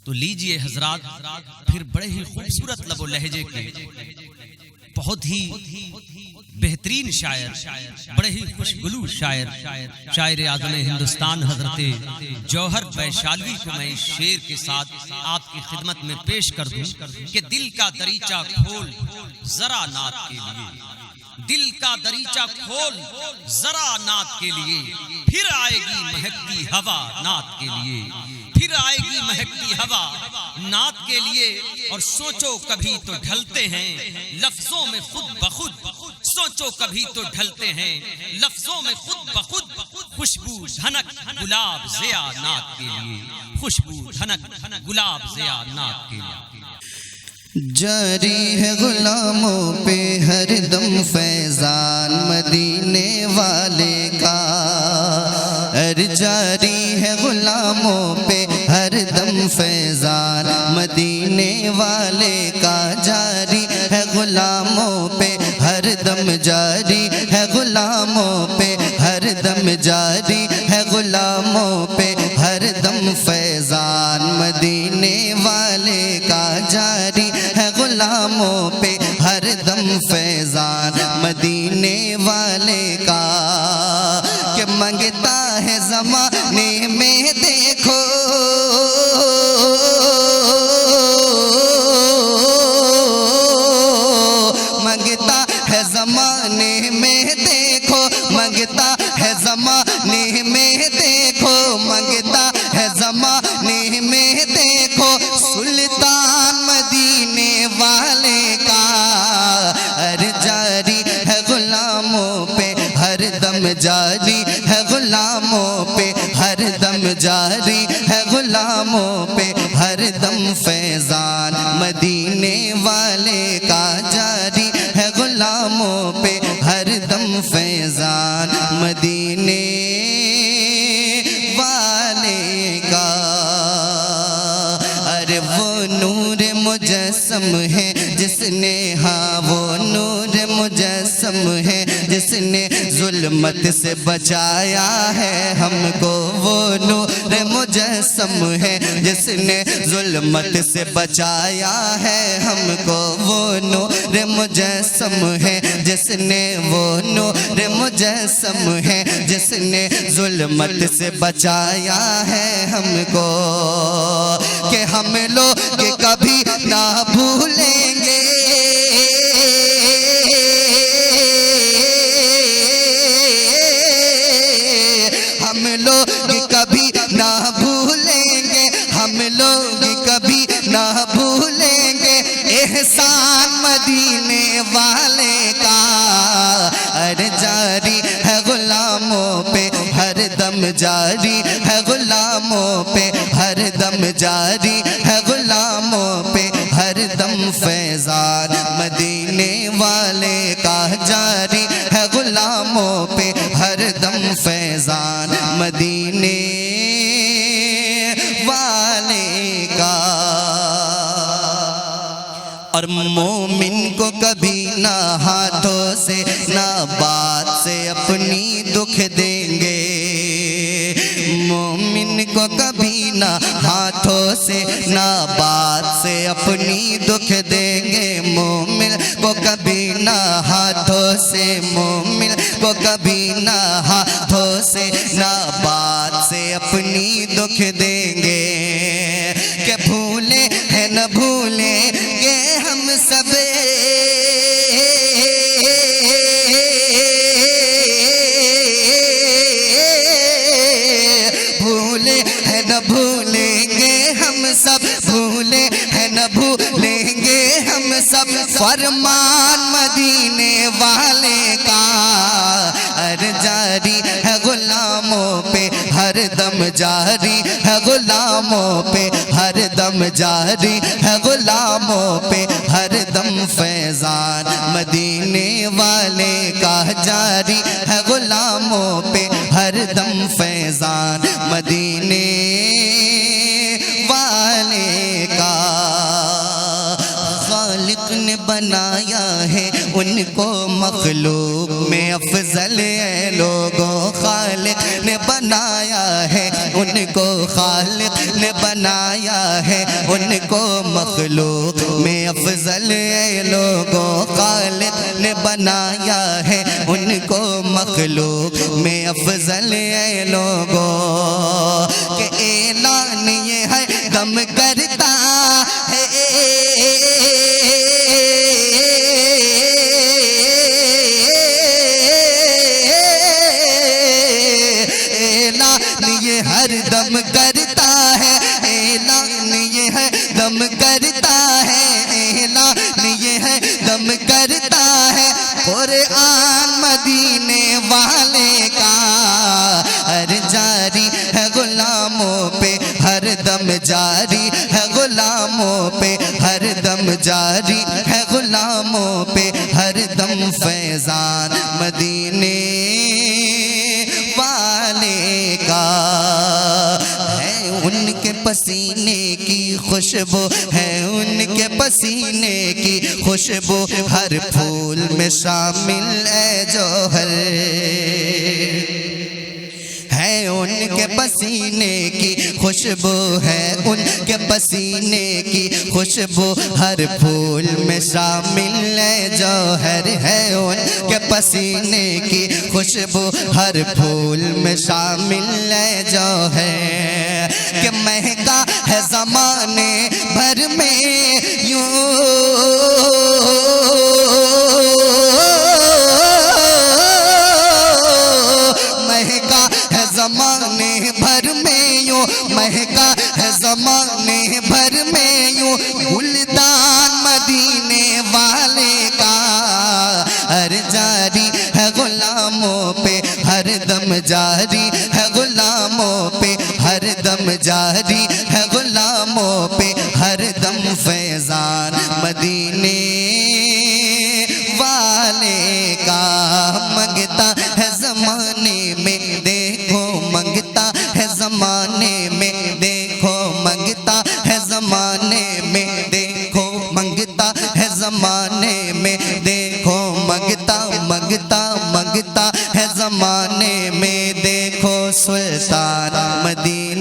تو لیجئے حضرات پھر بڑے ہی خوبصورت لب و لہجے کے بہت ہی بہترین شاعر، بڑے ہی خوشگلو شاعر اعظم ہندوستان حضرت جوہر ویشالوی کو میں اس شعر کے ساتھ آپ کی خدمت میں پیش کر دوں کہ دل کا دریچہ کھول ذرا نعت کے لیے، دل کا دریچہ کھول ذرا نعت کے لیے، پھر آئے گی مہکتی ہوا نعت کے لیے، پھر آئے گی مہکتی ہوا نعت کے لیے۔ اور سوچو کبھی تو ڈھلتے ہیں لفظوں میں خود بخود، سوچو کبھی تو ڈھلتے ہیں لفظوں میں خود بخود، خوشبو دھنک گلاب ضیا نعت کے لیے، خوشبو دھنک گلاب ضیا نعت کے لیے۔ جاری ہے غلاموں پہ ہر دم فیضان مدینے والے کا، جاری ہے غلاموں پہ ہر دم فیضان مدینے والے کا، جاری ہے غلاموں پہ ہر دم، جاری ہے غلاموں پہ ہر دم، جاری ہے غلاموں پہ ہر دم فیضان مدینے والے کا، جاری ہے غلاموں پہ ہر دم فیضان مدینے والے کا، کہ منگتا ہے زمانے میں دیکھو منگتا ہے زمانے میں دیکھو، منگتا ہے زمانے میں دیکھو، منگتا ہے زمانے میں دیکھو سلطان مدینے والے کا، جاری ہے غلاموں پہ ہر دم، جاری ہے غلاموں پہ ہر دم، جاری ہے غلاموں پہ ہر دم فیضان مدینے والے کا، جاری ہے غلاموں پہ ہر دم فیضان مدینے والے کا۔ ارے وہ نور مجسم ہے جس نے، ہاں وہ نور مجسم ہے جس نے ظلمت سے بچایا ہے ہم کو، وہ نور مجسم ہے جس نے ظلمت سے بچایا ہے ہم کو، وہ نور مجسم ہے جس نے، وہ نور مجسم ہے جس نے ظلمت سے بچایا ہے ہم کو، کہ ہم لوگ کبھی نہ بھولیں گے ہم لوگ کبھی نہ بھولیں گے، ہم لوگ کبھی نہ بھولیں گے احسان مدینے والے کا، جاری ہے غلاموں پہ ہر دم، جاری ہے غلاموں پہ ہر دم، جاری ہے غلاموں پہ ہر دم فیضان مدینے والے کا، جاری ہے غلاموں پہ ہر دم فیضان مدینے والے کا۔ اور مومن کو کبھی نہ ہاتھوں سے نہ بات سے اپنی دکھ دیں گے، مومن کو کبھی نہ ہاتھوں سے نہ بات سے اپنی دکھ دیں گے، مومن کو کبھی نہ ہاتھوں سے، مومن کو کبھی نہ ہاتھوں سے نہ بات سے اپنی دکھ دیں گے، کہ بھولے ہیں نہ بھولیں گے ہم سب بھولے ہیں نہ بھولیں گے ہم سب، بھولے ہیں نہ بھولیں گے ہم سب فرمان مدینے والے کا، جاری ہے غلاموں پہ ہر دم، جاری ہے غلاموں پہ ہر دم، جاری ہے غلاموں پہ ہر دم فیضان مدینے والے کا، جاری ہے غلاموں پہ ہر دم فیضان مدینے والے کا۔ خالق نے بنایا ہے ان کو مخلوق میں افضل ہے لوگوں، خالق نے بنایا ہے ان کو خالق نے بنایا ہے، ان کو مخلوق میں افضل اے لوگوں، خالق نے بنایا ہے ان کو مخلوق میں افضل اے لوگوں، کہ اعلان یہ ہے دم کرتا ہے، اعلان یہ ہر دم کرتا ہے، اعلان یہ ہے دم کرتا ہے، اعلان یہ ہے دم کرتا ہے، قرآن مدینے والے کا ہر جاری ہے غلاموں پہ، ہر دم جاری ہے غلاموں پہ، ہر دم جاری ہے غلاموں پہ، ہر دم فیضان مدینے والے کا ہے، ان کے پسینے کی خوشبو ہے، ان کے پسینے کی خوشبو ہر پھول میں شامل ہے جوہر ہے، ان کے پسینے کی خوشبو ہے، ان کے پسینے کی خوشبو ہر پھول میں شامل ہے جوہر ہے، ان کے پسینے کی خوشبو ہر پھول میں شامل ہے جوہر، کہ مہکا ہے زمانے بھر میں مہکا ہے زمانے بھر میں یوں، مہکا ہے زمانے بھر میں یوں، گلدان مدینے والے کا ہر جاری ہے غلاموں پہ، ہر دم جاری ہے غلاموں پہ، ہر دم جاری ہے غلاموں پہ، ہر دم فیضان مدینے والے کا، منگتا ہے زمانے میں دیکھو، منگتا ہے زمانے میں دیکھو، منگتا ہے زمانے میں دیکھو، منگتا ہے زمانے میں دیکھو، منگتا منگتا منگتا ہے زمانے میں دیکھو، سلطان مدینہ